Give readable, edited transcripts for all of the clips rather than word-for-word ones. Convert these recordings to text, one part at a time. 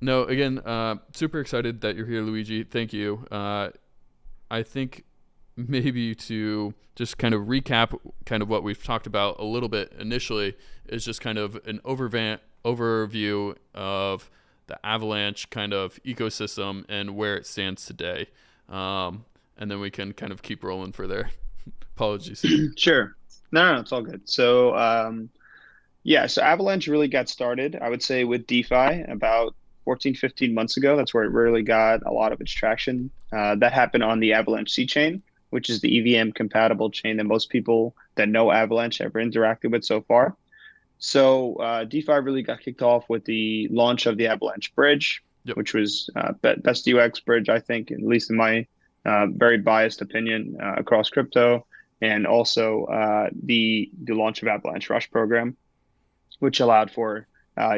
No, again, super excited that you're here, Luigi. Thank you. I think maybe to just kind of recap kind of what we've talked about a little bit initially is just kind of an overview of the Avalanche kind of ecosystem and where it stands today. And then we can kind of keep rolling for there. Apologies. Sure. No, it's all good. So Avalanche really got started, I would say, with DeFi about 14, 15 months ago. That's where it really got a lot of its traction. That happened on the Avalanche C chain, which is the EVM compatible chain that most people that know Avalanche ever interacted with so far. DeFi really got kicked off with the launch of the Avalanche Bridge, Yep. which was best UX bridge, I think, at least in my very biased opinion across crypto, and also the launch of Avalanche Rush program, which allowed for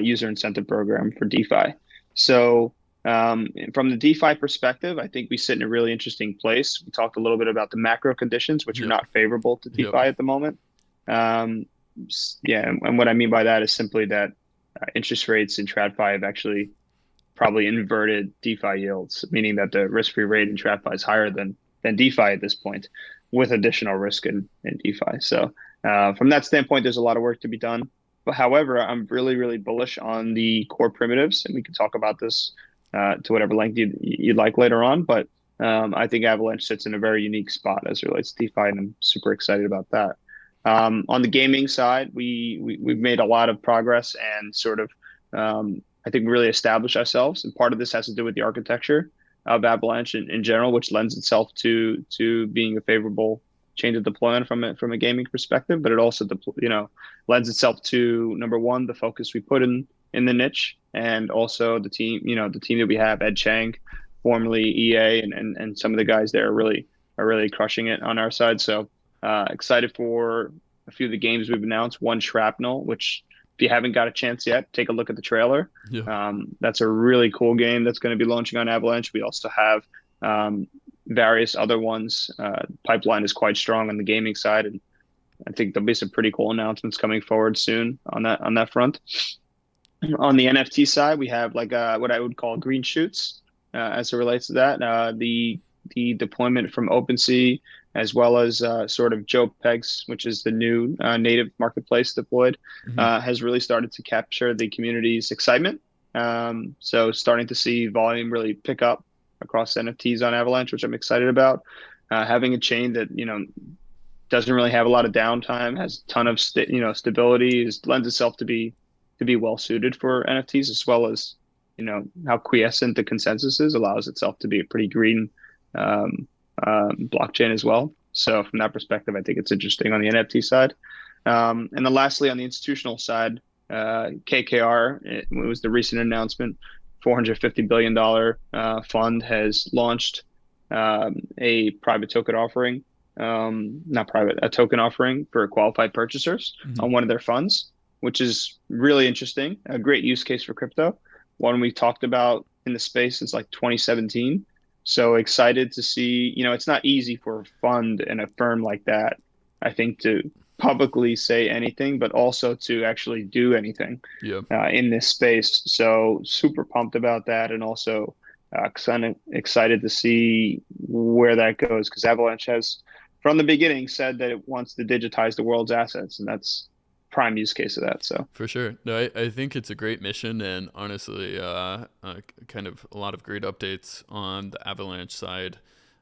user incentive program for DeFi. So from the DeFi perspective, I think we sit in a really interesting place. We talked a little bit about the macro conditions, which are Yep. not favorable to Yep. DeFi at the moment. Um, yeah, and what I mean by that is simply that interest rates in TradFi have actually probably inverted DeFi yields, meaning that the risk-free rate in TradFi is higher than DeFi at this point, with additional risk in DeFi. From that standpoint, there's a lot of work to be done. But however, I'm really, really bullish on the core primitives, and we can talk about this to whatever length you'd like later on. But I think Avalanche sits in a very unique spot as it relates to DeFi, and I'm super excited about that. On the gaming side, we've made a lot of progress and sort of I think really established ourselves. And part of this has to do with the architecture of Avalanche in general, which lends itself to being a favorable chain to deploy on from a gaming perspective. But it also lends itself to, number one, the focus we put in the niche, and also the team that we have, Ed Chang, formerly EA, and some of the guys there are really crushing it on our side. Excited for a few of the games we've announced. One, Shrapnel, which if you haven't got a chance yet, take a look at the trailer. Yeah. That's a really cool game that's going to be launching on Avalanche. We also have various other ones. Pipeline is quite strong on the gaming side, and I think there'll be some pretty cool announcements coming forward soon on that front. On the NFT side, we have like what I would call green shoots as it relates to that. The deployment from OpenSea, as well as sort of Joe Pegs, which is the new native marketplace deployed, Mm-hmm. has really started to capture the community's excitement. So starting to see volume really pick up across NFTs on Avalanche, which I'm excited about. Having a chain that doesn't really have a lot of downtime, has a ton of stability, lends itself to be well suited for NFTs, as well as how quiescent the consensus is, allows itself to be a pretty green blockchain as well. So from that perspective, I think it's interesting on the NFT side. And then lastly, on the institutional side, KKR, it was the recent announcement, $450 billion fund has launched a private token offering, not private, a token offering for qualified purchasers Mm-hmm. on one of their funds, which is really interesting, a great use case for crypto, one we talked about in the space since like 2017. So excited to see, it's not easy for a fund and a firm like that, I think, to publicly say anything, but also to actually do anything Yeah. in this space. So super pumped about that, and also kind of excited to see where that goes, because Avalanche has, from the beginning, said that it wants to digitize the world's assets, and that's prime use case of that. So For sure. No, I think it's a great mission, and honestly, kind of a lot of great updates on the Avalanche side,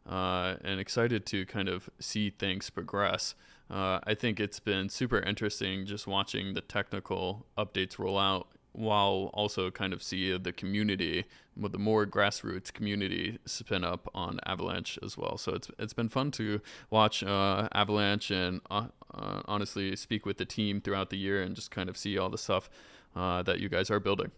and excited to kind of see things progress. I think it's been super interesting just watching the technical updates roll out, while also kind of see the community, with the more grassroots community spin up on Avalanche as well. So it's been fun to watch Avalanche, and honestly speak with the team throughout the year, and just kind of see all the stuff that you guys are building.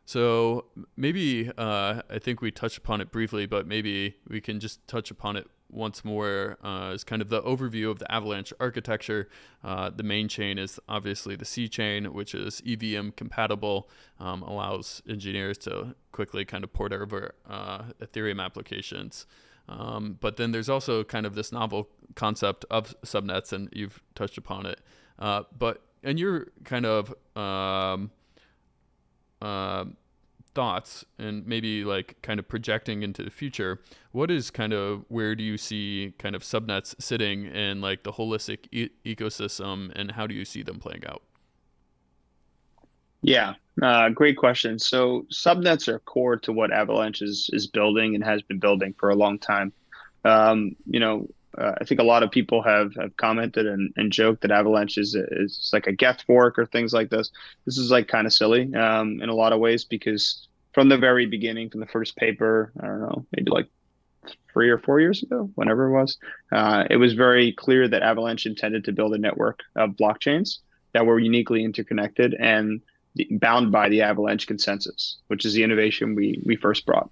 So maybe I think we touched upon it briefly, but maybe we can just touch upon it once more as kind of the overview of the Avalanche architecture. The main chain is obviously the C chain, which is EVM compatible, allows engineers to quickly kind of port over Ethereum applications. But then there's also kind of this novel concept of subnets, and you've touched upon it. And you're kind of thoughts and maybe like kind of projecting into the future, what is kind of where do you see kind of subnets sitting in like the holistic ecosystem, and how do you see them playing out? Yeah, great question. So subnets are core to what Avalanche is building and has been building for a long time. I think a lot of people have commented and joked that Avalanche is like a Geth fork or things like this. This is like kind of silly in a lot of ways, because from the very beginning, from the first paper, I don't know, maybe like 3 or 4 years ago, whenever it was very clear that Avalanche intended to build a network of blockchains that were uniquely interconnected and bound by the Avalanche consensus, which is the innovation we first brought.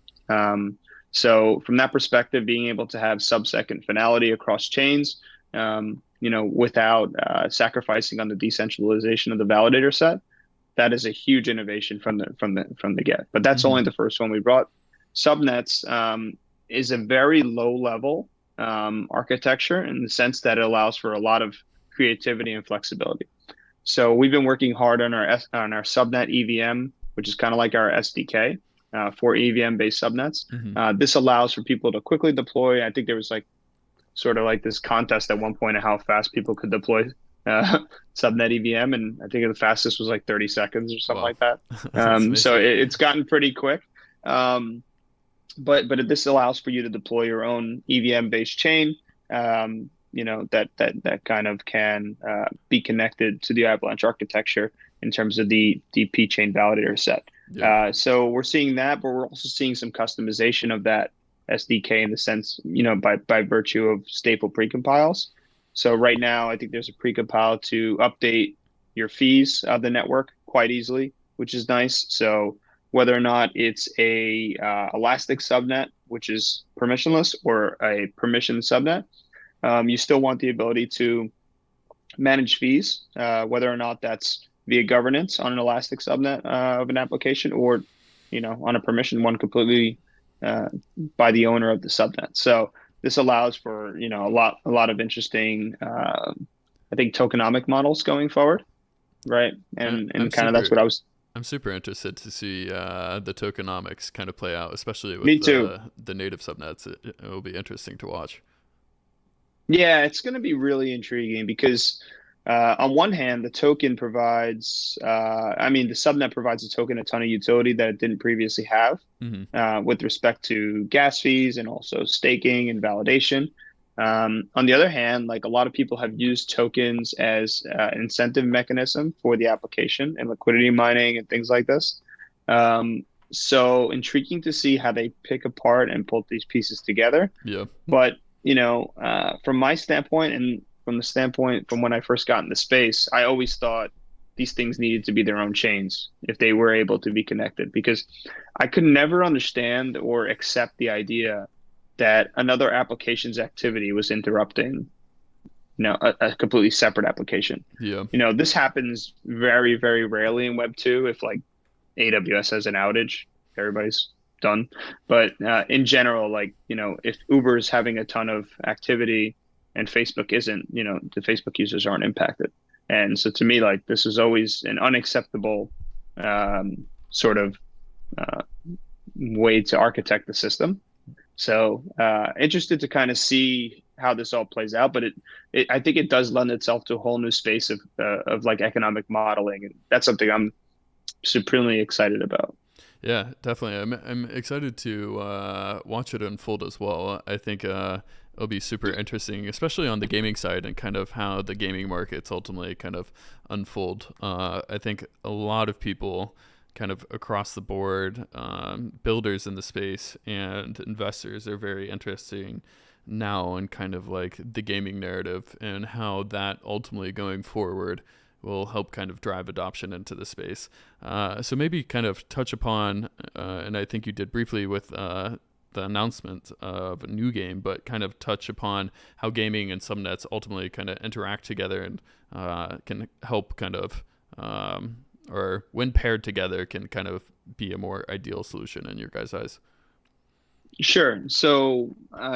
So from that perspective, being able to have sub-second finality across chains, without sacrificing on the decentralization of the validator set, that is a huge innovation from the get. But that's only the first one we brought. Subnets is a very low level architecture in the sense that it allows for a lot of creativity and flexibility. So we've been working hard on our subnet EVM, which is kind of like our SDK for EVM based subnets. This allows for people to quickly deploy. I think there was like sort of like this contest at one point of how fast people could deploy subnet EVM, and I think the fastest was like 30 seconds or something like that. So it's gotten pretty quick. But this allows for you to deploy your own EVM based chain. That kind of can be connected to the Avalanche architecture in terms of the P chain validator set. Yeah. So we're seeing that, but we're also seeing some customization of that SDK in the sense, by virtue of stateful precompiles. So right now, I think there's a precompile to update your fees of the network quite easily, which is nice. So whether or not it's a Elastic subnet, which is permissionless, or a permissioned subnet, you still want the ability to manage fees, whether or not that's via governance on an Elastic subnet of an application, or on a permission one completely by the owner of the subnet. So this allows for a lot of interesting, I think, tokenomic models going forward, right? And kind of that's what I'm super interested to see the tokenomics kind of play out, especially with the native subnets. It will be interesting to watch. Yeah, it's going to be really intriguing because on one hand, the token provides, the subnet provides a token a ton of utility that it didn't previously have with respect to gas fees and also staking and validation. On the other hand, like a lot of people have used tokens as an incentive mechanism for the application and liquidity mining and things like this. So intriguing to see how they pick apart and pull these pieces together. Yeah. But from my standpoint, and from the standpoint from when I first got into space, I always thought these things needed to be their own chains if they were able to be connected, because I could never understand or accept the idea that another application's activity was interrupting, a completely separate application. Yeah. This happens very, very rarely in Web 2. If like AWS has an outage, everybody's done. But in general, like, if Uber is having a ton of activity and Facebook isn't, the Facebook users aren't impacted. And so to me, like, this is always an unacceptable sort of way to architect the system. So interested to kind of see how this all plays out, but I think it does lend itself to a whole new space of like economic modeling, and that's something I'm supremely excited about. Yeah, definitely. I'm excited to watch it unfold as well. I think it'll be super interesting, especially on the gaming side and kind of how the gaming markets ultimately kind of unfold. I think a lot of people kind of across the board, builders in the space and investors are very interesting now in kind of like the gaming narrative and how that ultimately going forward will help kind of drive adoption into the space. So maybe kind of touch upon, and I think you did briefly with the announcement of a new game, but kind of touch upon how gaming and subnets ultimately kind of interact together and can help kind of, or when paired together, can kind of be a more ideal solution in your guys' eyes. Sure. So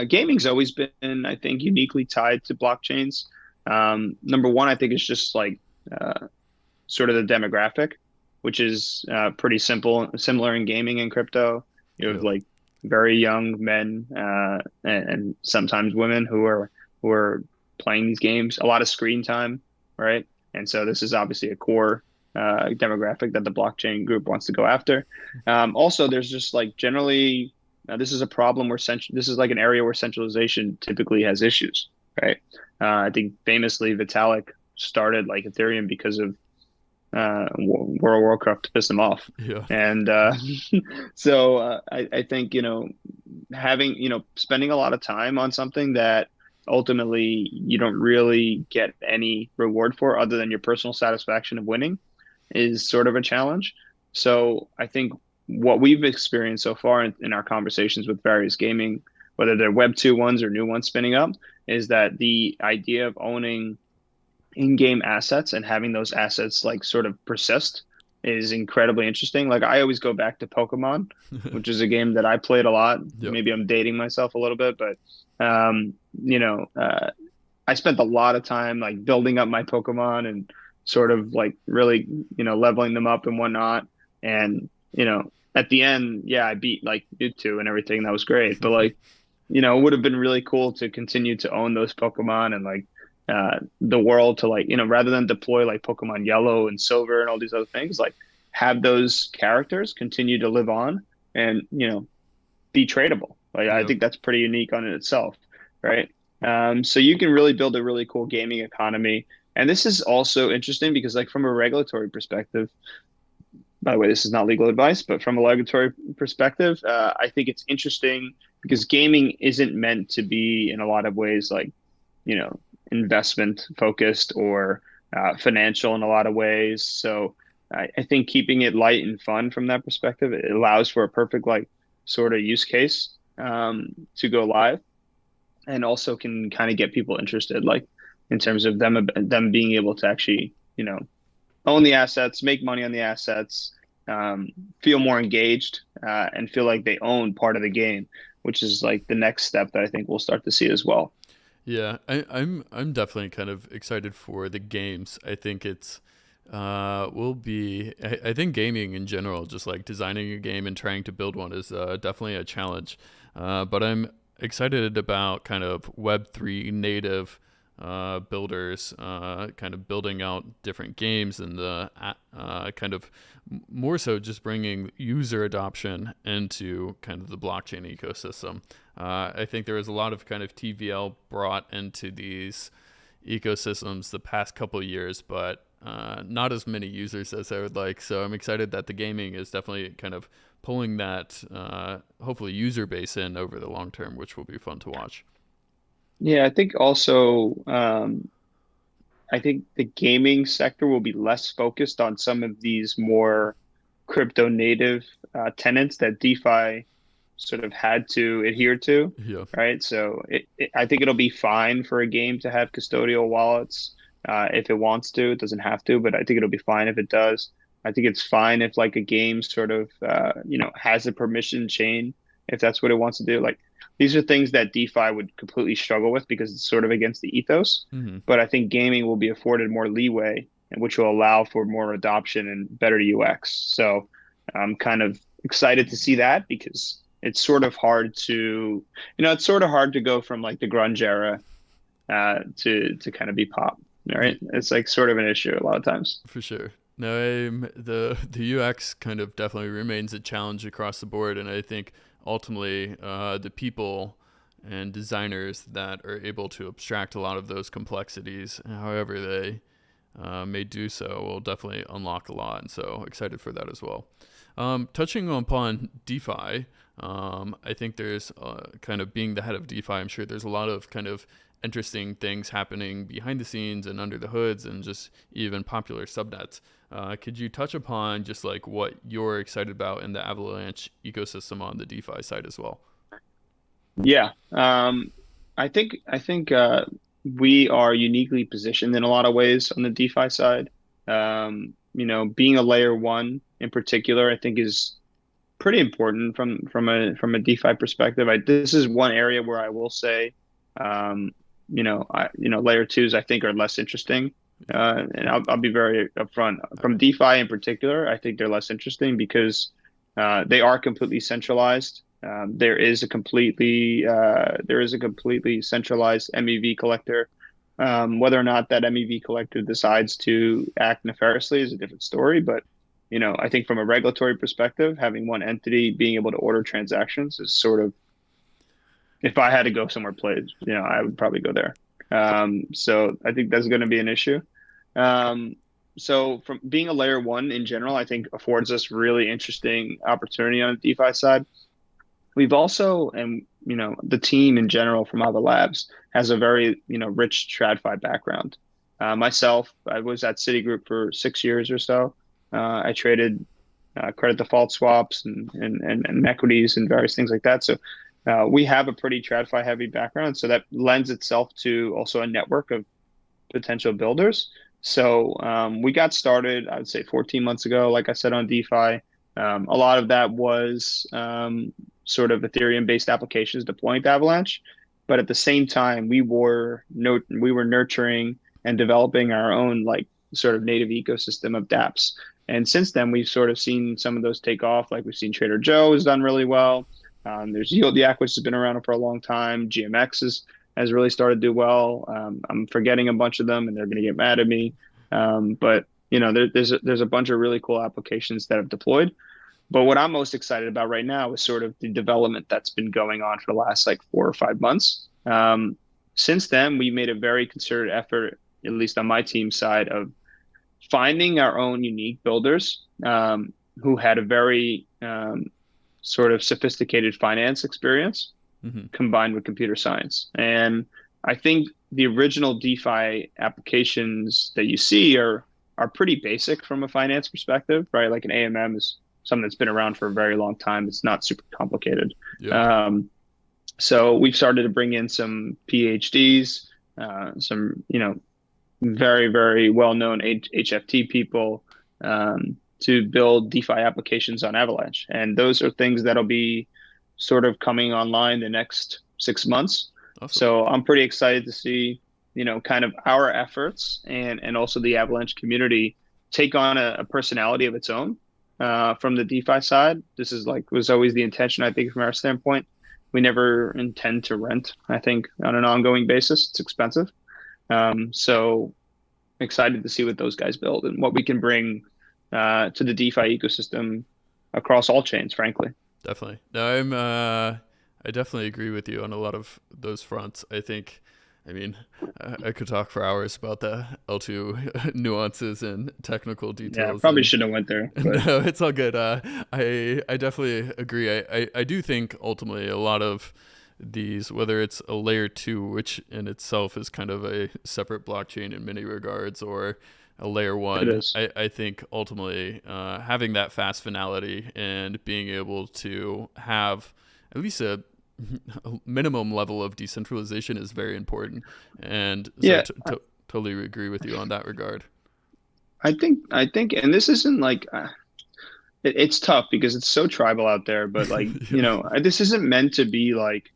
gaming's always been, I think, uniquely tied to blockchains. Number one, I think it's just like sort of the demographic. which is pretty similar in gaming and crypto. You have Yeah. like very young men and sometimes women who are playing these games, a lot of screen time, right? And so this is obviously a core demographic that the blockchain group wants to go after. Also, there's just like generally, this is a problem where this is like an area where centralization typically has issues, right? I think famously Vitalik started like Ethereum because of World of Warcraft to piss them off. Yeah. And so I think, having, spending a lot of time on something that ultimately you don't really get any reward for other than your personal satisfaction of winning is sort of a challenge. So I think what we've experienced so far in our conversations with various gaming, whether they're Web 2 ones or new ones spinning up, is that the idea of owning in-game assets and having those assets like sort of persist is incredibly interesting. Like I always go back to Pokemon, which is a game that I played a lot. Yep. Maybe I'm dating myself a little bit, but um, you know, I spent a lot of time like building up my Pokemon and sort of like really, leveling them up and whatnot. And, at the end, yeah, I beat like Mewtwo and everything. That was great. But like, it would have been really cool to continue to own those Pokemon and like the world to like, rather than deploy like Pokemon Yellow and Silver and all these other things, like have those characters continue to live on and, be tradable. Like I Yep. think that's pretty unique on it itself, right? So you can really build a really cool gaming economy. And this is also interesting because like from a regulatory perspective, by the way, this is not legal advice, but from a regulatory perspective, I think it's interesting because gaming isn't meant to be in a lot of ways like, investment focused or financial in a lot of ways. So I think keeping it light and fun from that perspective, it allows for a perfect like sort of use case to go live, and also can kind of get people interested, like in terms of them being able to actually, own the assets, make money on the assets, feel more engaged, and feel like they own part of the game, which is like the next step that I think we'll start to see as well. Yeah, I'm definitely kind of excited for the games. I think it's will be I think gaming in general, just like designing a game and trying to build one is definitely a challenge. But I'm excited about kind of Web3 native builders, kind of building out different games and the kind of more so just bringing user adoption into kind of the blockchain ecosystem. I think there was a lot of kind of TVL brought into these ecosystems the past couple of years, but not as many users as I would like. So I'm excited that the gaming is definitely kind of pulling that hopefully user base in over the long term, which will be fun to watch. Yeah, I think also, I think the gaming sector will be less focused on some of these more crypto native tenants that DeFi sort of had to adhere to, Yeah. right? So I think it'll be fine for a game to have custodial wallets if it wants to. It doesn't have to, but I think it'll be fine if it does. I think it's fine if like a game sort of has a permission chain if that's what it wants to do. Like these are things that DeFi would completely struggle with because it's sort of against the ethos. Hmm. But I think gaming will be afforded more leeway, and which will allow for more adoption and better UX. So I'm kind of excited to see that because it's sort of hard to, it's sort of hard to go from like the grunge era to kind of be pop, right? It's like sort of an issue a lot of times. For sure. No, the UX kind of definitely remains a challenge across the board, and I think ultimately the people and designers that are able to abstract a lot of those complexities, however they may do so, will definitely unlock a lot. And so excited for that as well. Touching upon DeFi, I think there's kind of being the head of DeFi. I'm sure there's a lot of kind of interesting things happening behind the scenes and under the hoods and just even popular subnets. Could you touch upon just like what you're excited about in the Avalanche ecosystem on the DeFi side as well? Yeah. I think we are uniquely positioned in a lot of ways on the DeFi side. Being a layer one in particular, I think is pretty important from a DeFi perspective. This is one area where I will say, layer twos I think are less interesting And I'll be very upfront. From DeFi in particular, I think they're less interesting because they are completely centralized. There is a completely centralized MEV collector. Whether or not that MEV collector decides to act nefariously is a different story. But I think from a regulatory perspective, having one entity being able to order transactions is sort of, if I had to go somewhere, I would probably go there. So I think that's going to be an issue. Um, so from being a layer one in general, I think affords us really interesting opportunity on the DeFi side. We've also, and the team in general from Ava Labs has a very, rich TradFi background. Myself, I was at Citigroup for 6 years or so. I traded credit default swaps and equities and various things like that. So we have a pretty TradFi heavy background. So that lends itself to also a network of potential builders. So we got started, I would say 14 months ago, like I said, on DeFi. A lot of that was sort of Ethereum-based applications deploying to Avalanche. But at the same time, we were nurturing and developing our own like sort of native ecosystem of dApps. And since then, we've sort of seen some of those take off. Like we've seen Trader Joe has done really well. There's Yield which has been around for a long time. GMX has really started to do well. I'm forgetting a bunch of them, and they're going to get mad at me. But there's a bunch of really cool applications that have deployed. But what I'm most excited about right now is sort of the development that's been going on for the last like 4 or 5 months. Since then, we made a very concerted effort, at least on my team side, of finding our own unique builders who had a very sort of sophisticated finance experience combined with computer science. And I think the original DeFi applications that you see are pretty basic from a finance perspective, right? Like an AMM is something that's been around for a very long time. It's not super complicated. Yeah. So we've started to bring in some PhDs, some, very, very well-known HFT people to build DeFi applications on Avalanche. And those are things that'll be sort of coming online the next 6 months. Awesome. So I'm pretty excited to see, kind of our efforts and also the Avalanche community take on a personality of its own from the DeFi side. This was always the intention, I think, from our standpoint. We never intend to rent, I think, on an ongoing basis. It's expensive. So excited to see what those guys build and what we can bring to the DeFi ecosystem across all chains, frankly. Definitely. No, I definitely agree with you on a lot of those fronts. I mean, I could talk for hours about the L2 nuances and technical details. Yeah, probably shouldn't have went there. But. No, it's all good. I definitely agree. I do think ultimately a lot of these, whether it's a layer 2, which in itself is kind of a separate blockchain in many regards, or a layer 1, I think ultimately having that fast finality and being able to have at least a minimum level of decentralization is very important. And so totally agree with you on that regard. I think, and this isn't like, it's tough because it's so tribal out there, but like, this isn't meant to be like,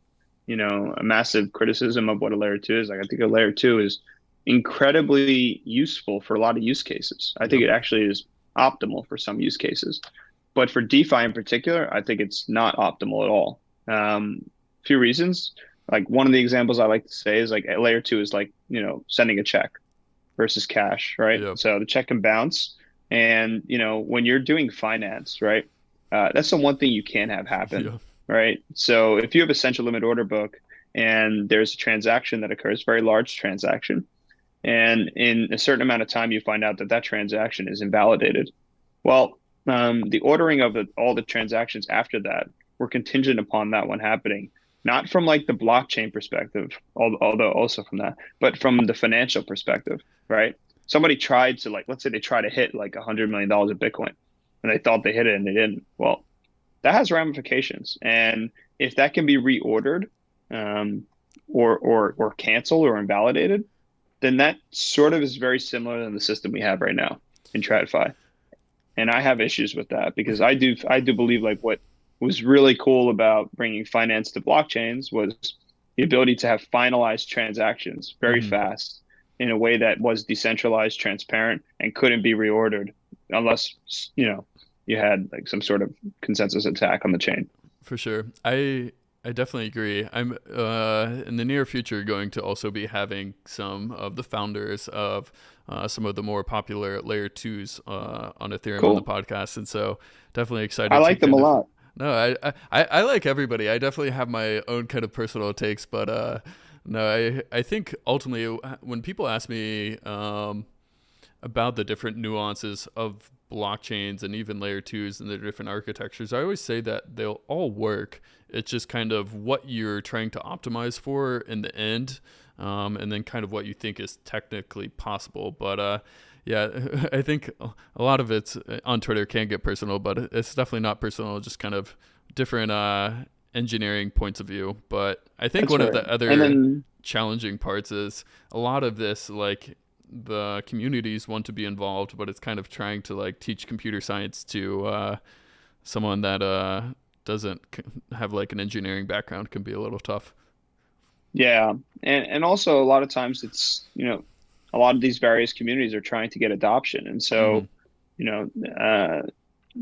a massive criticism of what a layer 2 is. Like, I think a layer 2 is incredibly useful for a lot of use cases. I think it actually is optimal for some use cases, but for DeFi in particular, I think it's not optimal at all. Few reasons. Like one of the examples I like to say is like a layer 2 is like, sending a check versus cash, right? Yep. So the check can bounce. And, when you're doing finance, right, that's the one thing you can't have happen. Yeah. Right. So if you have a central limit order book and there's a transaction that occurs, very large transaction, and in a certain amount of time, you find out that that transaction is invalidated. Well, the ordering of all the transactions after that were contingent upon that one happening, not from like the blockchain perspective, although also from that, but from the financial perspective, right? Somebody tried to let's say they try to hit like $100 million of Bitcoin and they thought they hit it and they didn't. Well, that has ramifications. And if that can be reordered or canceled or invalidated, then that sort of is very similar to the system we have right now in TradFi. And I have issues with that because I do believe like what was really cool about bringing finance to blockchains was the ability to have finalized transactions very fast in a way that was decentralized, transparent, and couldn't be reordered unless, you had like some sort of consensus attack on the chain. For sure. I definitely agree. I'm in the near future going to also be having some of the founders of some of the more popular layer twos on Ethereum on the Cool. podcast, and so definitely I excited to like them a kind of. lot. No, I like everybody. I definitely have my own kind of personal takes, but no, I think ultimately when people ask me about the different nuances of blockchains and even layer twos and the different architectures, I always say that they'll all work. It's just kind of what you're trying to optimize for in the end, and then kind of what you think is technically possible. But yeah, I think a lot of it's on Twitter can get personal, but it's definitely not personal. Just kind of different engineering points of view. But I think That's one of fair. the And other then, challenging parts is a lot of this, like the communities want to be involved, but it's kind of trying to like teach computer science to someone that doesn't have like an engineering background can be a little tough. yeah. And also a lot of times it's, a lot of these various communities are trying to get adoption. And Hmm. so, you know,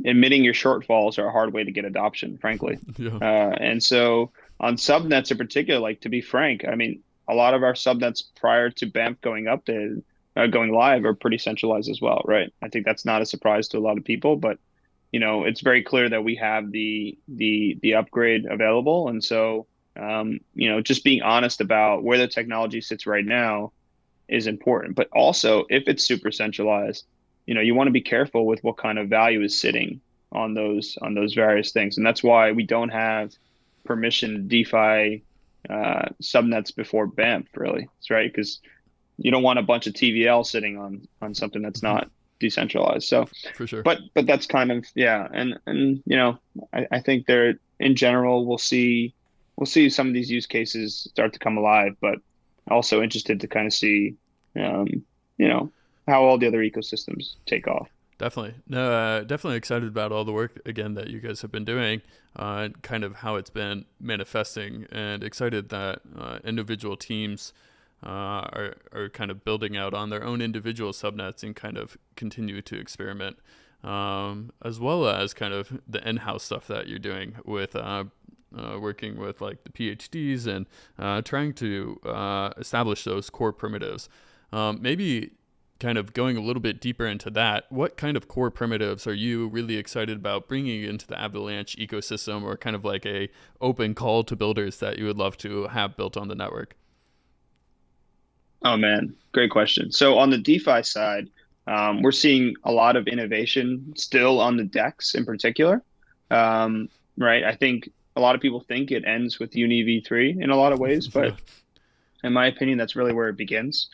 admitting your shortfalls are a hard way to get adoption, frankly. Yeah. And so on subnets in particular, like to be frank, I mean, a lot of our subnets prior to BAMF going live are pretty centralized as well, right? I think that's not a surprise to a lot of people, but it's very clear that we have the upgrade available, and so just being honest about where the technology sits right now is important. But also, if it's super centralized, you want to be careful with what kind of value is sitting on those various things, and that's why we don't have permission DeFi subnets before BAMF, really. That's right, because you don't want a bunch of TVL sitting on something that's not decentralized. So, For sure. but that's kind of, yeah, and I think there in general we'll see some of these use cases start to come alive, but also interested to kind of see um, you know how all the other ecosystems take off. Definitely. No, definitely excited about all the work again that you guys have been doing, and kind of how it's been manifesting, and excited that individual teams are kind of building out on their own individual subnets and kind of continue to experiment, as well as kind of the in-house stuff that you're doing with working with like the PhDs and trying to establish those core primitives. Maybe kind of going a little bit deeper into that, what kind of core primitives are you really excited about bringing into the Avalanche ecosystem, or kind of like a open call to builders that you would love to have built on the network? Oh man, great question. So on the DeFi side, we're seeing a lot of innovation still on the DEX in particular. Right? I think a lot of people think it ends with Uni v3 in a lot of ways, Yeah. but in my opinion, that's really where it begins,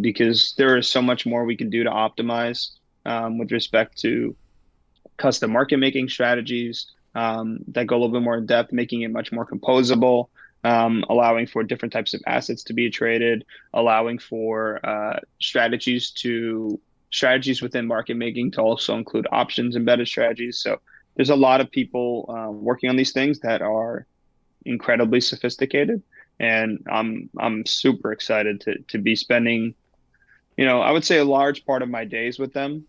because there is so much more we can do to optimize with respect to custom market making strategies that go a little bit more in depth, making it much more composable, allowing for different types of assets to be traded, allowing for strategies within market making to also include options embedded strategies. So there's a lot of people working on these things that are incredibly sophisticated, and I'm super excited to be spending, I would say a large part of my days with them.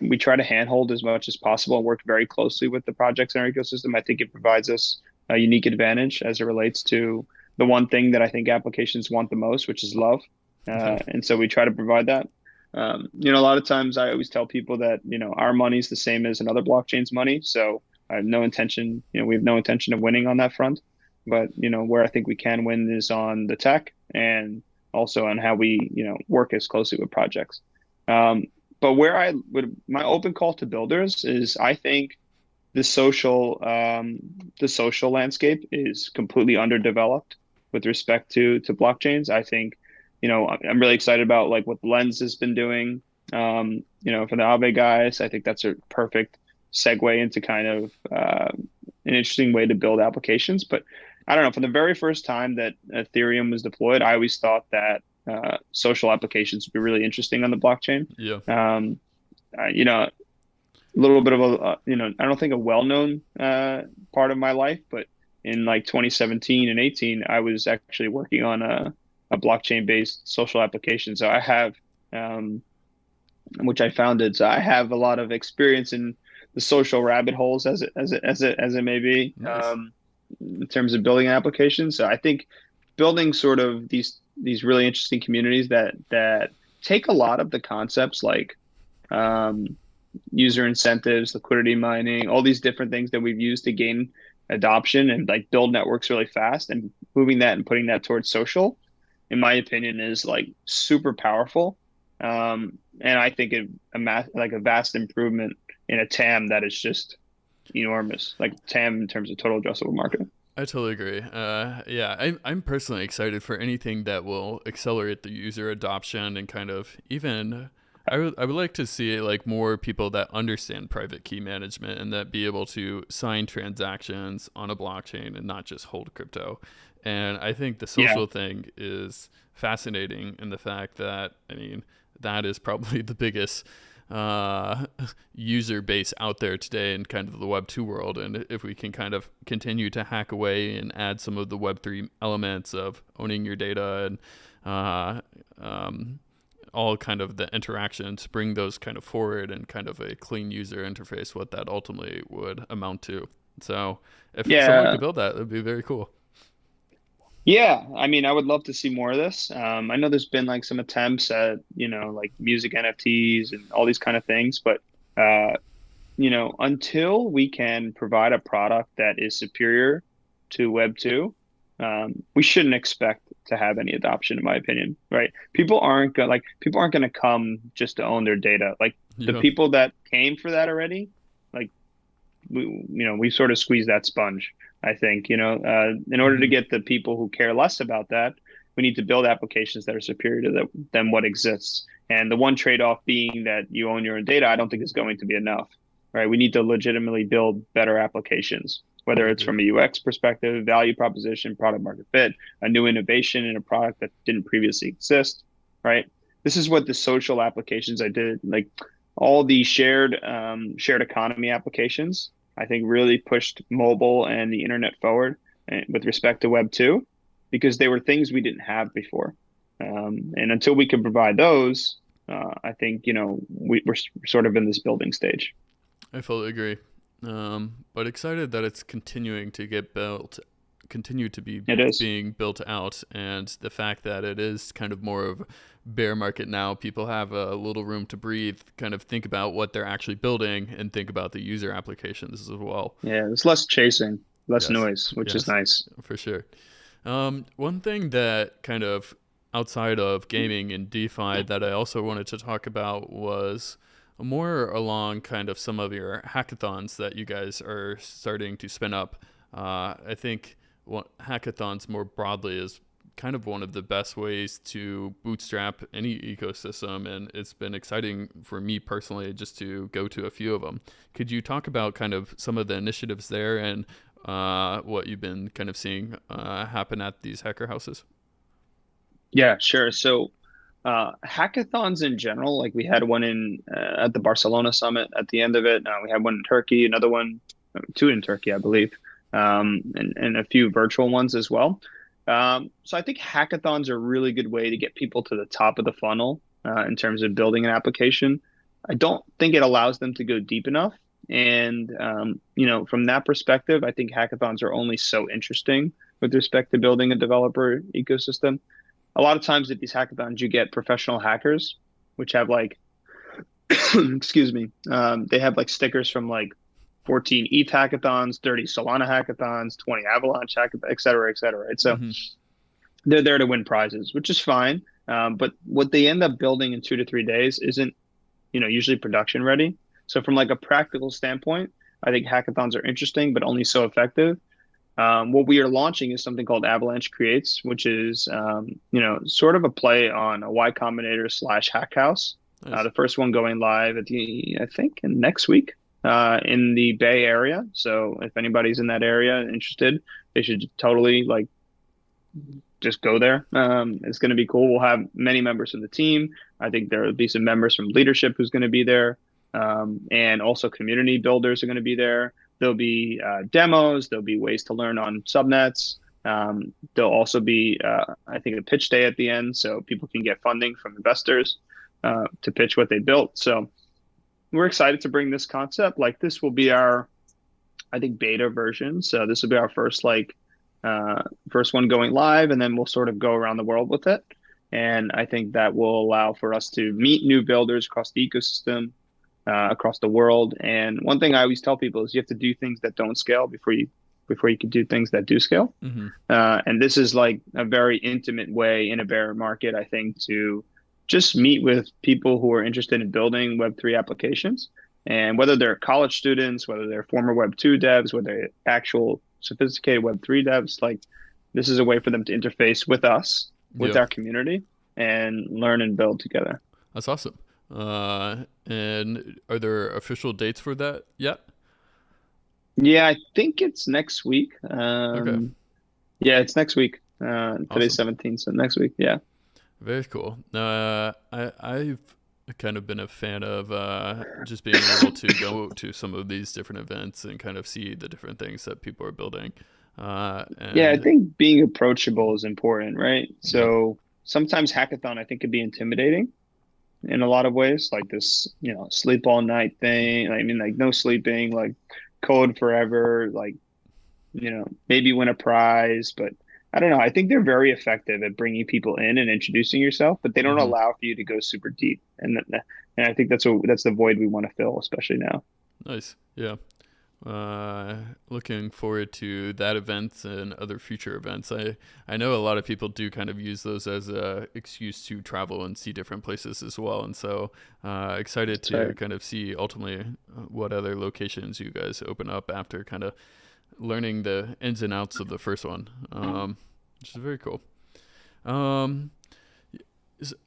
We try to handhold as much as possible and work very closely with the projects in our ecosystem. I think it provides us a unique advantage as it relates to the one thing that I think applications want the most, which is love. Yeah. And so we try to provide that. A lot of times I always tell people that, our money is the same as another blockchain's money. So I have no intention, we have no intention of winning on that front. But, where I think we can win is on the tech, and also on how we, work as closely with projects. But where I would, my open call to builders is, I think the social landscape is completely underdeveloped with respect to blockchains. I think, I'm really excited about like what Lens has been doing. For the Aave guys, I think that's a perfect segue into kind of an interesting way to build applications. But I don't know, from the very first time that Ethereum was deployed, I always thought that social applications would be really interesting on the blockchain. Yeah. A little bit of I don't think a well-known part of my life, but in like 2017 and 18, I was actually working on a blockchain-based social application. So I have, um, which I founded. So I have a lot of experience in the social rabbit holes, as it may be, Nice. in terms of building applications. So I think building sort of these really interesting communities that take a lot of the concepts like um, user incentives, liquidity mining, all these different things that we've used to gain adoption and like build networks really fast, and moving that and putting that towards social, in my opinion, is like super powerful. And I think like a vast improvement in a TAM that is just enormous, like TAM in terms of total addressable market. I totally agree. Yeah, I'm personally excited for anything that will accelerate the user adoption and kind of even. I would like to see like more people that understand private key management and that be able to sign transactions on a blockchain and not just hold crypto. And I think the Yeah, social thing is fascinating in the fact that I mean that is probably the biggest uh, user base out there today in kind of the Web 2 world. And if we can kind of continue to hack away and add some of the Web 3 elements of owning your data and uh, um, all kind of the interactions, bring those kind of forward and kind of a clean user interface, what that ultimately would amount to. So if someone yeah, could build that, it would be very cool. yeah. I mean, I would love to see more of this. I know there's been like some attempts at, like music NFTs and all these kind of things, but uh, until we can provide a product that is superior to Web 2, we shouldn't expect to have any adoption, in my opinion, right? People aren't going to come just to own their data. Like the Yeah. people that came for that already, like we sort of squeeze that sponge. I think, in order to Hmm. get the people who care less about that, we need to build applications that are superior to than what exists. And the one trade-off being that you own your own data, I don't think is going to be enough, right? We need to legitimately build better applications, I whether it's agree. from a UX perspective, value proposition, product market fit, a new innovation in a product that didn't previously exist, right? This is what the social applications I did, like all the shared economy applications, I think really pushed mobile and the internet forward with respect to Web 2 because they were things we didn't have before. And until we can provide those, I think, we're sort of in this building stage. I fully agree. But excited that it's continuing to get built, continue to be It is. being built out, and the fact that it is kind of more of bear market now. People have a little room to breathe, kind of think about what they're actually building, and think about the user applications as well. Yeah, there's less chasing, less Yes, noise, which is yes, nice. for sure. One thing that kind of outside of gaming and DeFi that I also wanted to talk about was more along kind of some of your hackathons that you guys are starting to spin up. I think what hackathons more broadly is kind of one of the best ways to bootstrap any ecosystem, and it's been exciting for me personally just to go to a few of them. Could you talk about kind of some of the initiatives there and what you've been kind of seeing happen at these hacker houses? Yeah, sure. So, hackathons in general, like we had one in at the Barcelona summit at the end of it. We had one in Turkey, another one, two in Turkey, I believe, and a few virtual ones as well. So I think hackathons are a really good way to get people to the top of the funnel in terms of building an application. I don't think it allows them to go deep enough. And from that perspective, I think hackathons are only so interesting with respect to building a developer ecosystem. A lot of times at these hackathons, you get professional hackers, which have like, excuse me, they have like stickers from like 14 ETH hackathons, 30 Solana hackathons, 20 Avalanche hackathons, et cetera, et cetera. Right? So Mm-hmm. they're there to win prizes, which is fine. But what they end up building in 2 to 3 days isn't, usually production ready. So from like a practical standpoint, I think hackathons are interesting, but only so effective. What we are launching is something called Avalanche Creates, which is sort of a play on a Y Combinator slash Hack House. Nice. The first one going live I think next week in the Bay Area. So if anybody's in that area and interested, they should totally like just go there. It's going to be cool. We'll have many members from the team. I think there will be some members from leadership who's going to be there, and also community builders are going to be there. There'll be demos. There'll be ways to learn on subnets. There'll also be, I think, a pitch day at the end, so people can get funding from investors to pitch what they built. So we're excited to bring this concept. Like this will be our, I think, beta version. So this will be our first one going live, and then we'll sort of go around the world with it. And I think that will allow for us to meet new builders across the ecosystem, across the world. And one thing I always tell people is you have to do things that don't scale before you can do things that do scale. Hmm. And this is like a very intimate way in a bear market, I think, to just meet with people who are interested in building Web3 applications. And whether they're college students, whether they're former Web2 devs, whether they're actual sophisticated Web3 devs, like this is a way for them to interface with us, with Yeah, our community, and learn and build together. that's awesome. And are there official dates for that yet? Yeah, I think it's next week. Okay, Yeah, it's next week. Today's awesome. 17th, so next week. Yeah. Very cool. I've kind of been a fan of just being able to go to some of these different events and kind of see the different things that people are building. Yeah, I And think being approachable is important, right? yeah, So sometimes hackathon, I think, could be intimidating in a lot of ways, like this, sleep all night thing. I mean, like no sleeping, like code forever, like, maybe win a prize, but I don't know. I think they're very effective at bringing people in and introducing yourself, but they don't hmm, allow for you to go super deep. And I think that's the void we want to fill, especially now. nice. Yeah. Looking forward to that event and other future events. I know a lot of people do kind of use those as a excuse to travel and see different places as well. And so excited to So kind of see ultimately what other locations you guys open up after kind of learning the ins and outs of the first one, which is very cool. Um,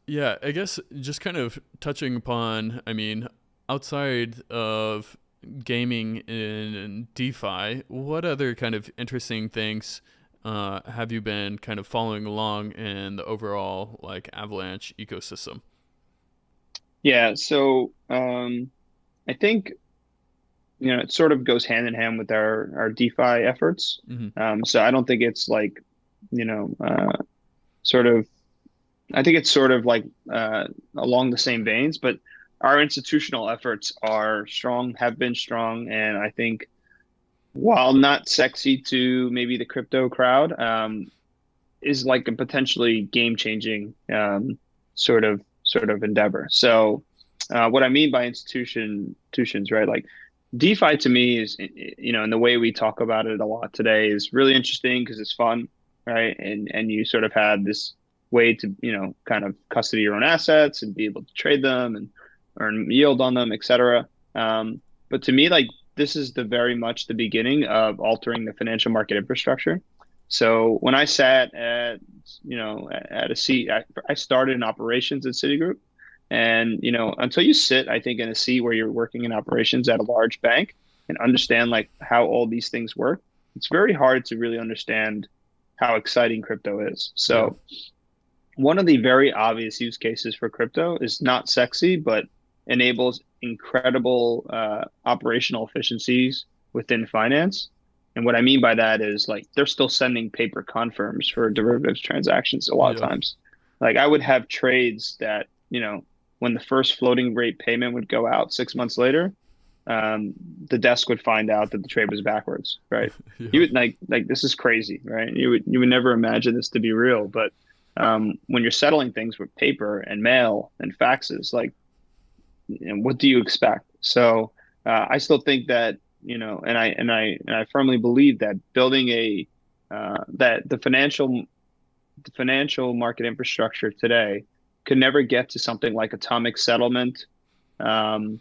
yeah, I guess just kind of touching upon, I mean, outside of gaming in DeFi, what other kind of interesting things have you been kind of following along in the overall like Avalanche ecosystem? yeah, so I think it sort of goes hand in hand with our DeFi efforts. Hmm. So I don't think it's like you know sort of I think it's sort of like along the same veins, but our institutional efforts are strong, have been strong, and I think while not sexy to maybe the crypto crowd, is like a potentially game-changing sort of endeavor. So, what I mean by institutions, right? Like DeFi to me is, and the way we talk about it a lot today is really interesting because it's fun, right? And you sort of have this way to, kind of custody your own assets and be able to trade them and earn yield on them, et cetera. But to me, like this is the very much the beginning of altering the financial market infrastructure. So when I sat at a seat, I started in operations at Citigroup. And, until you sit, I think, in a seat where you're working in operations at a large bank and understand like how all these things work, it's very hard to really understand how exciting crypto is. Yeah. So one of the very obvious use cases for crypto is not sexy, but enables incredible operational efficiencies within finance. And what I mean by that is like they're still sending paper confirms for derivatives transactions a lot of Yeah. times. Like I would have trades that, when the first floating rate payment would go out 6 months later, the desk would find out that the trade was backwards, right? You Yeah. would like this is crazy, right? You would never imagine this to be real, but when you're settling things with paper and mail and faxes, like what do you expect? So I still think that and I firmly believe that building that the financial market infrastructure today could never get to something like atomic settlement, um,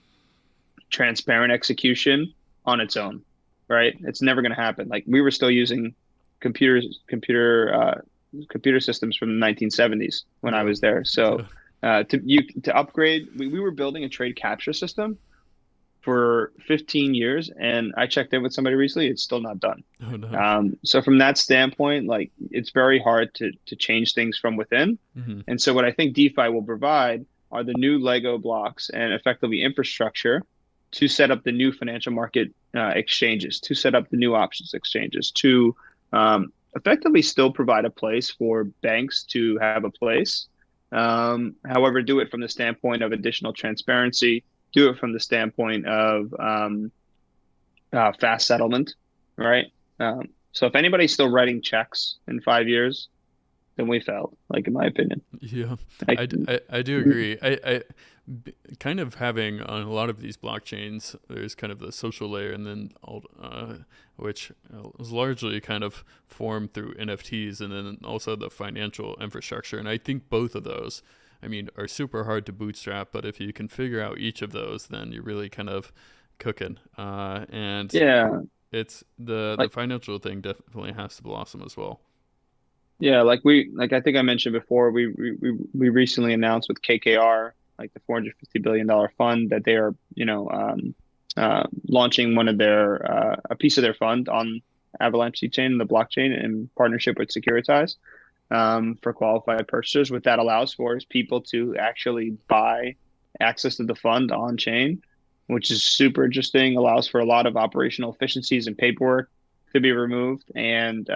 transparent execution on its own, right? It's never going to happen. Like we were still using computers, computer systems from the 1970s when I Yeah. was there. So Yeah. to upgrade, we were building a trade capture system for 15 years, and I checked in with somebody recently. It's still not done. Oh no. So from that standpoint, like it's very hard to change things from within. Hmm. And so what I think DeFi will provide are the new Lego blocks and effectively infrastructure to set up the new financial market exchanges, to set up the new options exchanges, to effectively still provide a place for banks to have a place. However, do it from the standpoint of additional transparency, do it from the standpoint of fast settlement, right? So if anybody's still writing checks in 5 years, then we failed, like in my opinion. Yeah, Like, I do agree. Kind of having on a lot of these blockchains, there's kind of the social layer, and then which is largely kind of formed through NFTs, and then also the financial infrastructure. And I think both of those, I mean, are super hard to bootstrap. But if you can figure out each of those, then you're really kind of cooking. And yeah, it's the like financial thing definitely has to blossom as well. yeah, like I think I mentioned before, we recently announced with KKR, like the $450 billion fund, that they are, launching one of their a piece of their fund on Avalanche Chain, the blockchain, in partnership with Securitize, for qualified purchasers. What that allows for is people to actually buy access to the fund on chain, which is super interesting. Allows for a lot of operational efficiencies and paperwork to be removed, and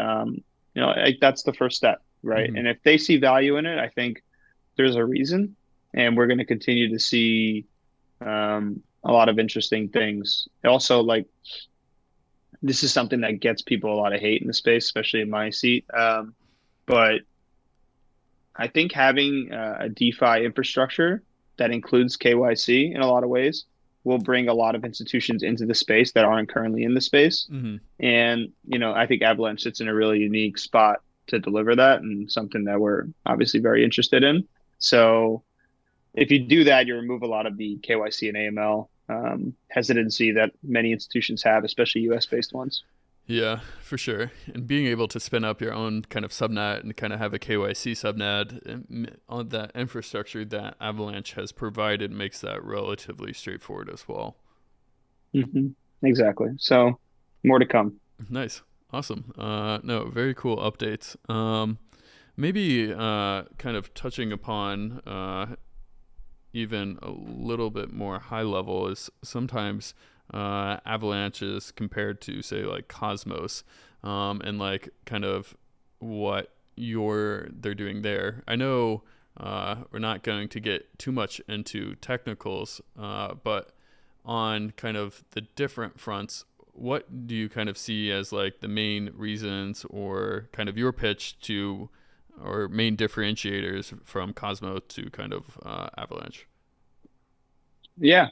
like that's the first step, right? Hmm. And if they see value in it, I think there's a reason, and we're going to continue to see a lot of interesting things. Also, like this is something that gets people a lot of hate in the space, especially in my seat. But I think having a DeFi infrastructure that includes KYC in a lot of ways will bring a lot of institutions into the space that aren't currently in the space. Hmm. And, I think Avalanche sits in a really unique spot to deliver that, and something that we're obviously very interested in. So if you do that, you remove a lot of the KYC and AML hesitancy that many institutions have, especially US based ones. Yeah, for sure. And being able to spin up your own kind of subnet and kind of have a KYC subnet on that infrastructure that Avalanche has provided makes that relatively straightforward as well. Hmm. Exactly. So more to come. Nice. Awesome. No, very cool updates. Maybe kind of touching upon even a little bit more high level is sometimes Avalanche is compared to say like Cosmos, and like kind of what they're doing there. I know we're not going to get too much into technicals, but on kind of the different fronts, what do you kind of see as like the main reasons or kind of your pitch to or main differentiators from Cosmos to kind of Avalanche? Yeah.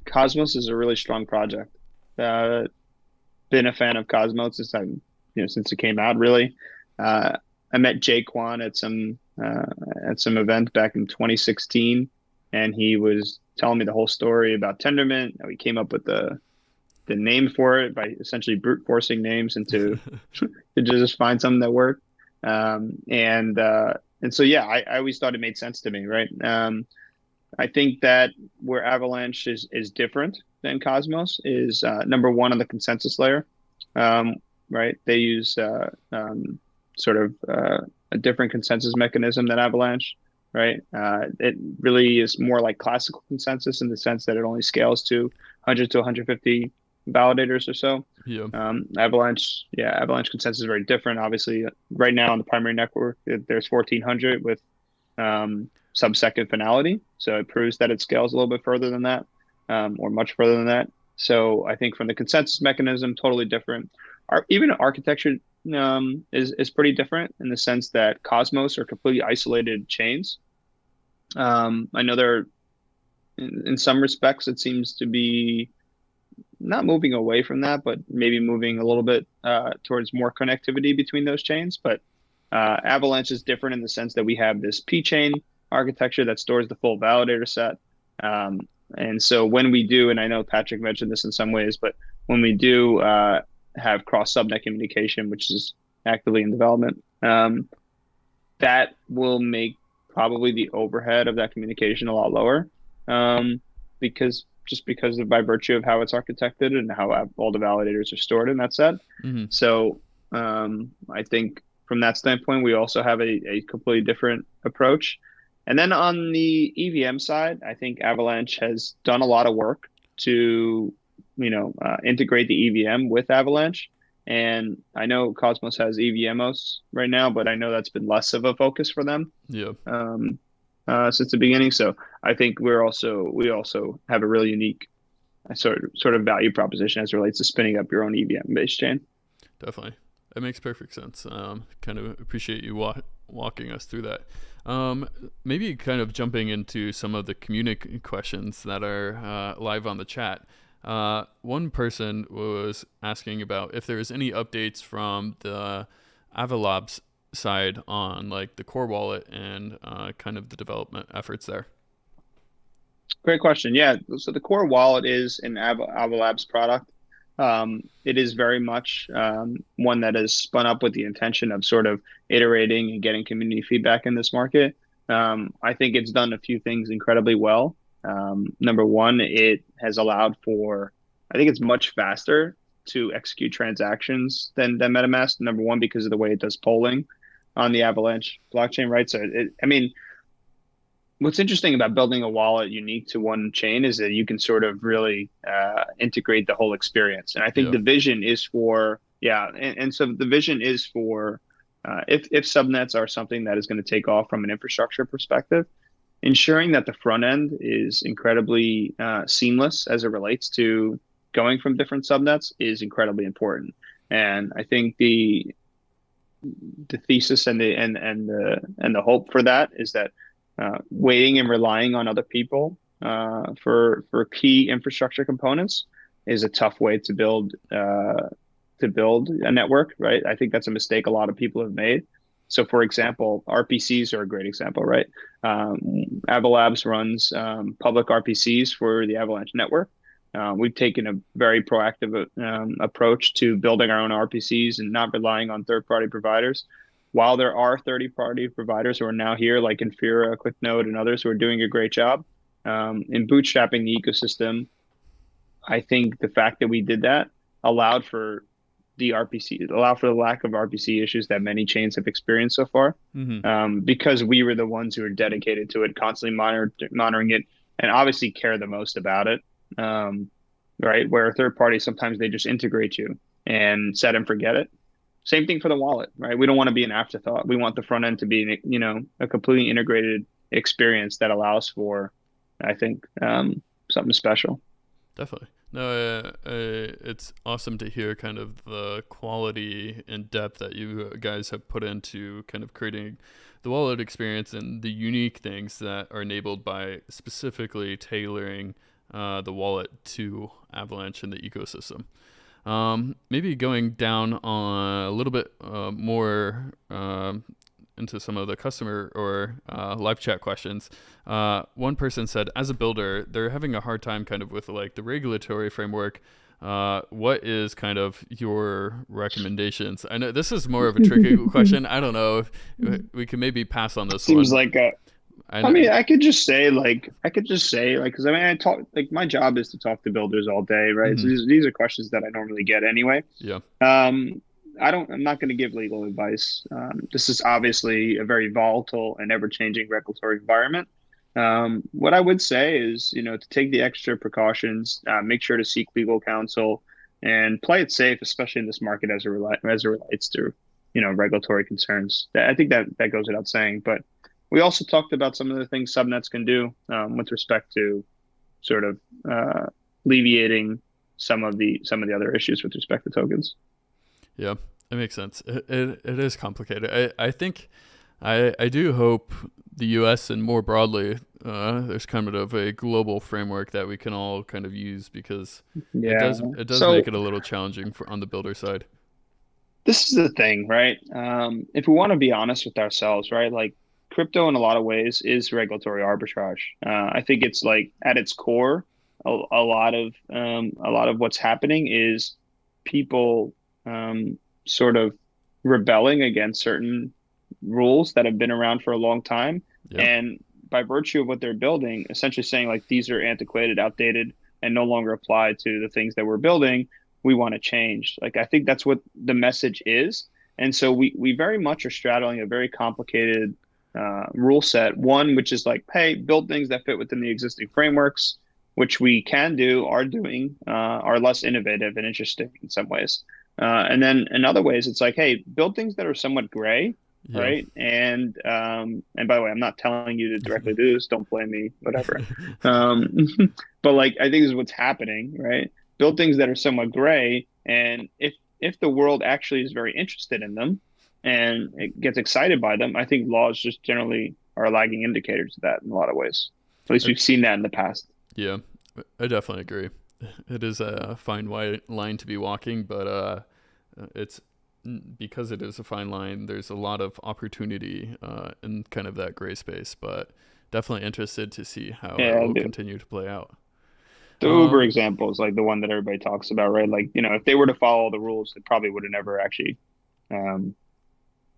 Cosmos is a really strong project. Uh, been a fan of Cosmos since it came out, really. Uh, I met Jay Kwan at some event back in 2016, and he was telling me the whole story about Tendermint, how he came up with the name for it by essentially brute forcing names into to just find something that worked. And so yeah, I always thought it made sense to me, right? I think that where Avalanche is different than Cosmos is number one on the consensus layer, um, right? They use sort of a different consensus mechanism than Avalanche, right? It really is more like classical consensus in the sense that it only scales to 100 to 150 validators or so. Yeah. Avalanche consensus is very different. Obviously, right now on the primary network, there's 1,400 with sub-second finality. So it proves that it scales a little bit further than that, or much further than that. So I think from the consensus mechanism, totally different. Even architecture is pretty different in the sense that Cosmos are completely isolated chains. I know in some respects, it seems to be not moving away from that, but maybe moving a little bit towards more connectivity between those chains. But Avalanche is different in the sense that we have this P chain architecture that stores the full validator set. And so when we do, and I know Patrick mentioned this in some ways, but when we do have cross subnet communication, which is actively in development, that will make probably the overhead of that communication a lot lower, because because of by virtue of how it's architected and how all the validators are stored in that set. Hmm. So I think from that standpoint, we also have a completely different approach. And then on the EVM side, I think Avalanche has done a lot of work to, integrate the EVM with Avalanche. And I know Cosmos has EVMOS right now, but I know that's been less of a focus for them Yeah, um, since the beginning. So I think we also have a really unique sort of value proposition as it relates to spinning up your own EVM based chain. definitely. That makes perfect sense. Kind of appreciate you walking us through that. Maybe kind of jumping into some of the community questions that are live on the chat. One person was asking about if there is any updates from the Avalabs side on like the core wallet and kind of the development efforts there. Great question. Yeah. So the core wallet is an Avalabs product. It is very much one that is spun up with the intention of sort of iterating and getting community feedback in this market. I think it's done a few things incredibly well. Number one, it has allowed for, I think it's much faster to execute transactions than MetaMask. Number one, because of the way it does polling on the Avalanche blockchain, right? So I mean, what's interesting about building a wallet unique to one chain is that you can sort of really integrate the whole experience. And I think Yeah. the vision is for, yeah, and so the vision is for if subnets are something that is going to take off from an infrastructure perspective, ensuring that the front end is incredibly seamless as it relates to going from different subnets is incredibly important. And I think the thesis and the hope for that is that waiting and relying on other people for key infrastructure components is a tough way to build a network, right? I think that's a mistake a lot of people have made. So, for example, RPCs are a great example, right? Um, Avalabs runs public RPCs for the Avalanche network. We've taken a very proactive approach to building our own RPCs and not relying on third-party providers. While there are third-party providers who are now here, like Infura, QuickNode, and others who are doing a great job in bootstrapping the ecosystem, I think the fact that we did that allowed for the RPC, allowed for the lack of RPC issues that many chains have experienced so far, Mm-hmm. because we were the ones who were dedicated to it, constantly monitoring it, and obviously care the most about it. Right? Where a third party, sometimes they just integrate you and set and forget it. Same thing for the wallet, right? We don't want to be an afterthought. We want the front end to be, a completely integrated experience that allows for, I think, something special. Definitely. No, it's awesome to hear kind of the quality and depth that you guys have put into kind of creating the wallet experience and the unique things that are enabled by specifically tailoring the wallet to Avalanche and the ecosystem. Maybe going down on a little bit more into some of the customer or live chat questions. One person said, as a builder, they're having a hard time kind of with like the regulatory framework. What is kind of your recommendations? I know this is more of a tricky question. I don't know if we can maybe pass on this Seems one. like a I I know. mean, I could just say, like, because I mean, I talk, like, my job is to talk to builders all day, right? So Mm-hmm. these are questions that I normally get anyway. Yeah. I'm not going to give legal advice. This is obviously a very volatile and ever-changing regulatory environment. What I would say is, to take the extra precautions, make sure to seek legal counsel and play it safe, especially in this market as it relates to, regulatory concerns. I think that goes without saying, but we also talked about some of the things subnets can do with respect to sort of alleviating some of the other issues with respect to tokens. Yeah, it makes sense. It is complicated. I think I do hope the U.S. and more broadly there's kind of a global framework that we can all kind of use because Yeah. it does make So it a little challenging for on the builder side. this is the thing, right? If we want to be honest with ourselves, right? Like crypto in a lot of ways is regulatory arbitrage. I think it's like at its core, a lot of what's happening is people sort of rebelling against certain rules that have been around for a long time, Yeah. and by virtue of what they're building, essentially saying like these are antiquated, outdated, and no longer apply to the things that we're building. We want to change. Like I think that's what the message is, and so we very much are straddling a very complicated rule set. One which is like, hey, build things that fit within the existing frameworks, which we can do, are doing, are less innovative and interesting in some ways. And then in other ways, it's like, hey, build things that are somewhat gray, Yeah. right? And by the way, I'm not telling you to directly do this. Don't blame me, whatever. Um, but like, I think this is what's happening, right? Build things that are somewhat gray, and if the world actually is very interested in them and it gets excited by them, I think laws just generally are lagging indicators of that in a lot of ways. At least I, we've seen that in the past. yeah, I definitely agree. It is a fine white line to be walking, but it's because it is a fine line. There's a lot of opportunity in kind of that gray space, but definitely interested to see how it Yeah, will continue to play out. the Uber Um, example is like the one that everybody talks about, right? Like, if they were to follow the rules, they probably would have never actually um,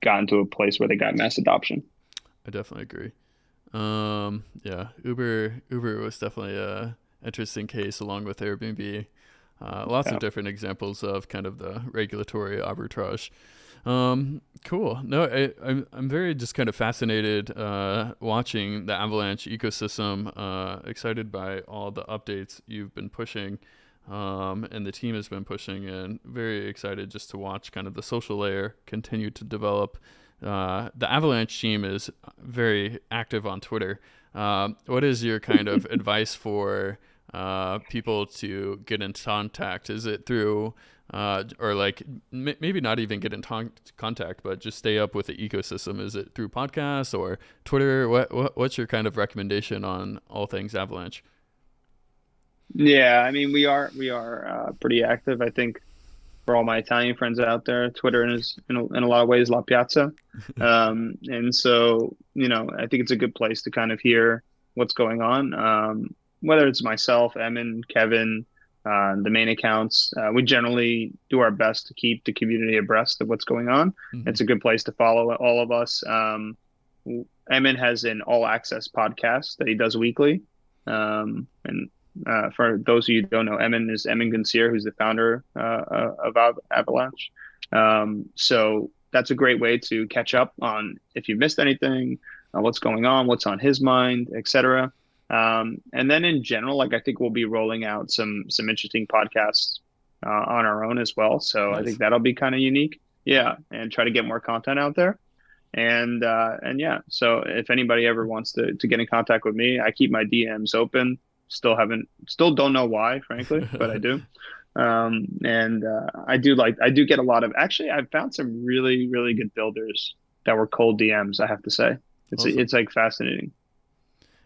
gotten to a place where they got mass adoption. I definitely agree. Yeah, Uber was definitely a interesting case along with Airbnb. Lots of Yeah. different examples of kind of the regulatory arbitrage. Cool. No, I'm very just kind of fascinated watching the Avalanche ecosystem. Excited by all the updates you've been pushing, and the team has been pushing, and very excited just to watch kind of the social layer continue to develop. The Avalanche team is very active on Twitter. What is your kind of advice for people to get in contact? Is it through or like maybe not even get in contact, but just stay up with the ecosystem? Is it through podcasts or Twitter? What's your kind of recommendation on all things Avalanche? Yeah, I mean, we are pretty active. I think for all my Italian friends out there, Twitter is in a lot of ways La Piazza. And so, I think it's a good place to kind of hear what's going on. Whether it's myself, Emin, Kevin, the main accounts, we generally do our best to keep the community abreast of what's going on. Mm-hmm. It's a good place to follow all of us. Emin has an all access podcast that he does weekly. And For those of you who don't know, Emin Gunsier, who's the founder of Avalanche. So that's a great way to catch up on if you missed anything, what's going on, what's on his mind, etc. And then in general, like I think we'll be rolling out some interesting podcasts on our own as well. So I Nice. think that'll be kind of unique. Yeah, and try to get more content out there. And yeah, so if anybody ever wants to get in contact with me, I keep my DMs open. Still don't know why, frankly, but I do. And I do get a lot of, actually, I've found some really, really good builders that were cold DMs, I have to say. Awesome. It's like fascinating.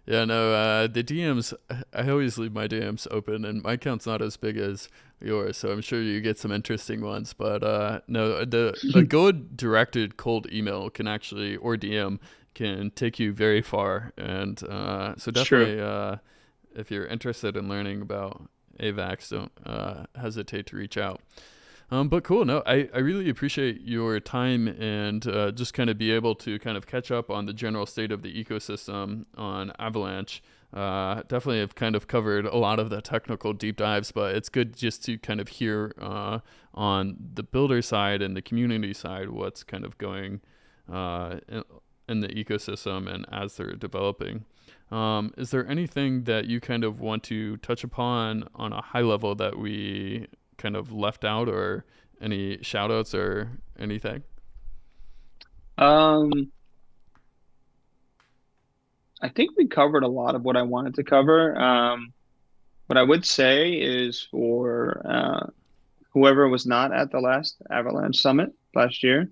Yeah, no, the DMs, I always leave my DMs open, and my account's not as big as yours, so I'm sure you get some interesting ones. But no, the good directed cold email can actually, or DM, can take you very far. And so It's true. definitely, if you're interested in learning about AVAX, don't hesitate to reach out. But cool. No, I really appreciate your time and just kind of be able to kind of catch up on the general state of the ecosystem on Avalanche. Definitely have kind of covered a lot of the technical deep dives, but it's good just to kind of hear on the builder side and the community side what's kind of going in the ecosystem and as they're developing. Is there anything that you kind of want to touch upon on a high level that we kind of left out, or any shout outs or anything? Um, I think we covered a lot of what I wanted to cover. What I would say is for whoever was not at the last Avalanche Summit last year,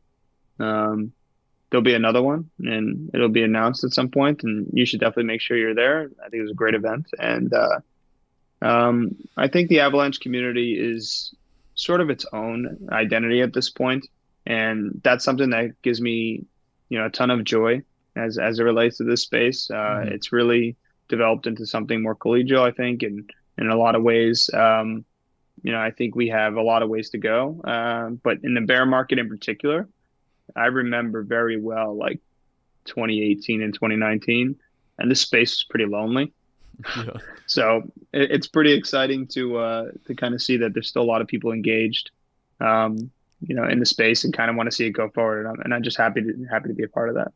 um, there'll be another one and it'll be announced at some point, and you should definitely make sure you're there. I think it was a great event. And I think the Avalanche community is sort of its own identity at this point, and that's something that gives me, a ton of joy as it relates to this space. Mm-hmm. It's really developed into something more collegial, I think, and in a lot of ways. I think we have a lot of ways to go. But in the bear market in particular, I remember very well, like 2018 and 2019, and this space was pretty lonely. Yeah. So it's pretty exciting to kind of see that there's still a lot of people engaged, in the space and kind of want to see it go forward. And I'm just happy to be a part of that.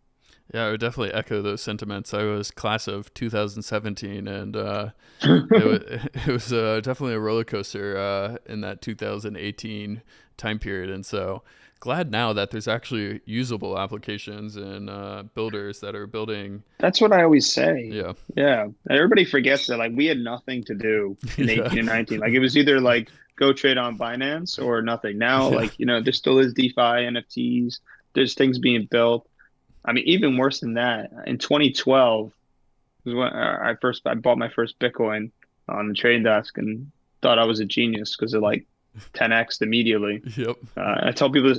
Yeah, I would definitely echo those sentiments. I was class of 2017, and it was definitely a roller coaster in that 2018 time period. And so glad now that there's actually usable applications and builders that are building. That's what I always say. Yeah. Yeah. And everybody forgets that like we had nothing to do in Yeah. 18 and 19. Like it was either like go trade on Binance or nothing. Now, Yeah. like, there still is DeFi, NFTs, there's things being built. I mean, even worse than that, in 2012 was when I bought my first Bitcoin on the trading desk and thought I was a genius because it like 10x'd immediately. Yep. I tell people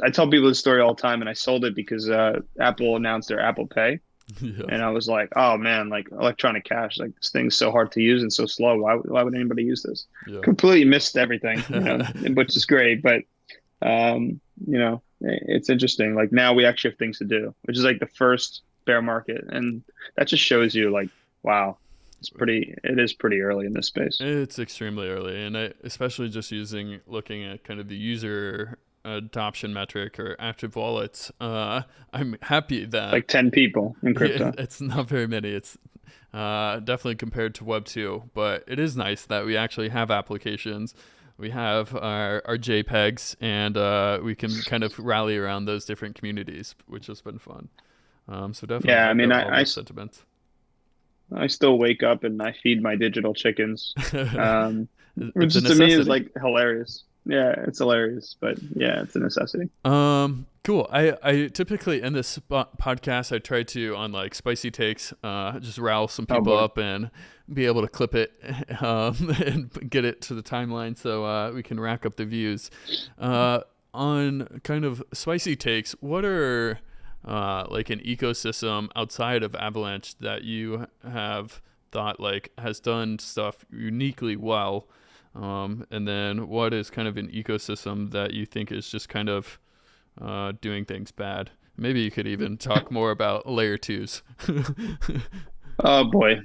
this story all the time, and I sold it because Apple announced their Apple Pay, Yeah. and I was like, oh man, like electronic cash, like this thing's so hard to use and so slow. Why would anybody use this? Yeah. Completely missed everything, which is great, but it's interesting. Like now we actually have things to do, which is like the first bear market, and that just shows you like, wow, it is pretty early in this space. It's extremely early, and especially just looking at kind of the user adoption metric or active wallets. I'm happy that Like 10 people in crypto. it's not very many. It's definitely compared to Web 2, but it is nice that we actually have applications. We have our JPEGs, and we can kind of rally around those different communities, which has been fun. So definitely, Yeah, I mean, all those sentiments. I still wake up and I feed my digital chickens, It's which a to me is necessity. like hilarious. Yeah, it's hilarious, but yeah, it's a necessity. Cool. I typically in this podcast, I try to on like spicy takes, just rile some Oh people boy. up and be able to clip it, and get it to the timeline so we can rack up the views. On kind of spicy takes, what are like an ecosystem outside of Avalanche that you have thought like has done stuff uniquely well? And then what is kind of an ecosystem that you think is just kind of doing things bad? Maybe you could even talk more about layer twos. Oh boy.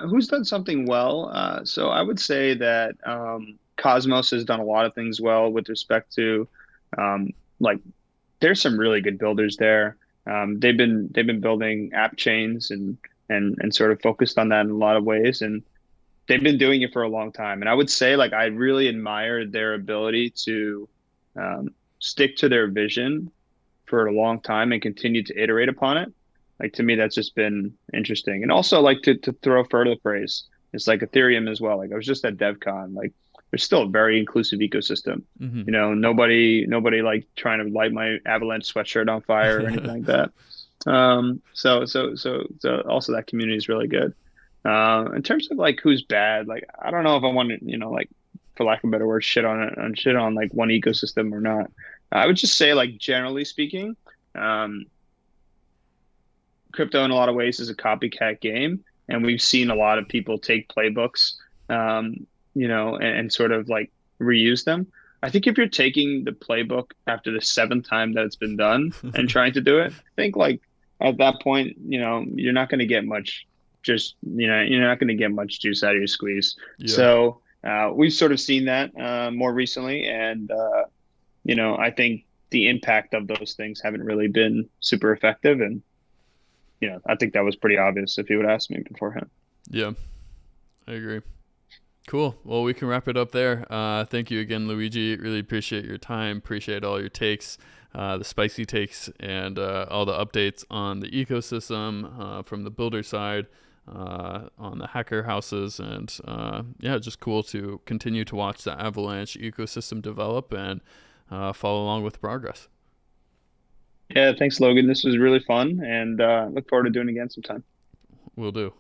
Who's done something well? So I would say that Cosmos has done a lot of things well with respect to like there's some really good builders there. They've been building app chains and sort of focused on that in a lot of ways, and they've been doing it for a long time. And I would say like I really admire their ability to stick to their vision for a long time and continue to iterate upon it. Like to me, that's just been interesting. And also like to throw further praise, it's like Ethereum as well. Like I was just at DevCon, like there's still a very inclusive ecosystem. Hmm. Nobody like trying to light my Avalanche sweatshirt on fire or anything like that. So also that community is really good. In terms of like who's bad, like I don't know if I want to, like for lack of a better word, shit on like one ecosystem or not. I would just say like generally speaking, um, crypto in a lot of ways is a copycat game, and we've seen a lot of people take playbooks, and sort of like reuse them. I think if you're taking the playbook after the seventh time that it's been done and trying to do it, I think like at that point, you're not going to get much. You're not going to get much juice out of your squeeze. Yeah. So we've sort of seen that more recently, and I think the impact of those things haven't really been super effective, and I think that was pretty obvious if you would ask me beforehand. Yeah, I agree. Cool. Well, we can wrap it up there. Thank you again, Luigi. Really appreciate your time. Appreciate all your takes, the spicy takes, and all the updates on the ecosystem from the builder side, on the hacker houses, and yeah, just cool to continue to watch the Avalanche ecosystem develop and follow along with progress. Yeah, thanks, Logan. This was really fun, and look forward to doing it again sometime. Will do.